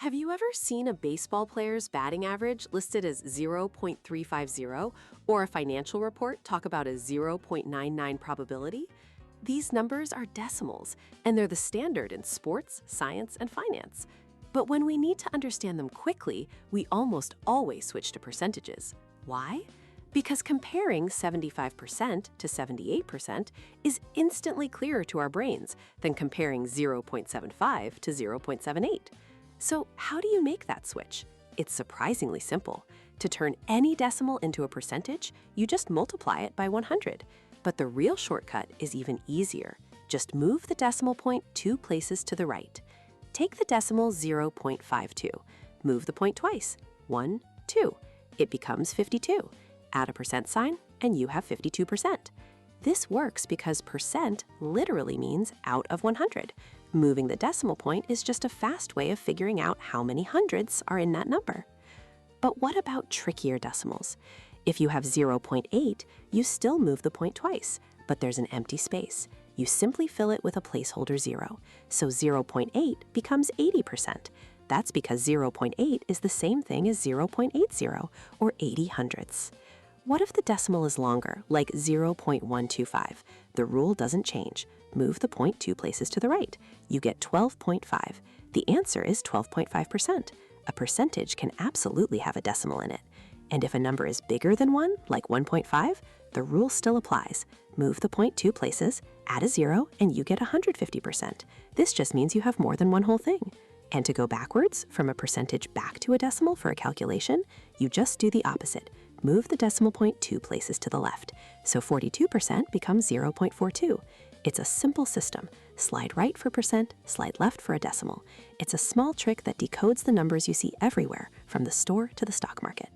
Have you ever seen a baseball player's batting average listed as 0.350 or a financial report talk about a 0.99 probability? These numbers are decimals, and they're the standard in sports, science, and finance. But when we need to understand them quickly, we almost always switch to percentages. Why? Because comparing 75% to 78% is instantly clearer to our brains than comparing 0.75 to 0.78. So how do you make that switch? It's surprisingly simple. To turn any decimal into a percentage, you just multiply it by 100. But the real shortcut is even easier. Just move the decimal point 2 places to the right. Take the decimal 0.52. Move the point twice. 1, 2. It becomes 52. Add a percent sign, and you have 52%. This works because percent literally means out of 100. Moving the decimal point is just a fast way of figuring out how many hundreds are in that number. But what about trickier decimals? If you have 0.8, you still move the point twice, but there's an empty space. You simply fill it with a placeholder 0. So 0.8 becomes 80%. That's because 0.8 is the same thing as 0.80, or 80 hundredths. What if the decimal is longer, like 0.125? The rule doesn't change. Move the point 2 places to the right. You get 12.5. The answer is 12.5%. A percentage can absolutely have a decimal in it. And if a number is bigger than 1, like 1.5, the rule still applies. Move the point 2 places, add a 0, and you get 150%. This just means you have more than one whole thing. And to go backwards, from a percentage back to a decimal for a calculation, you just do the opposite. Move the decimal point 2 places to the left. So 42% becomes 0.42. It's a simple system. Slide right for percent, slide left for a decimal. It's a small trick that decodes the numbers you see everywhere, from the store to the stock market.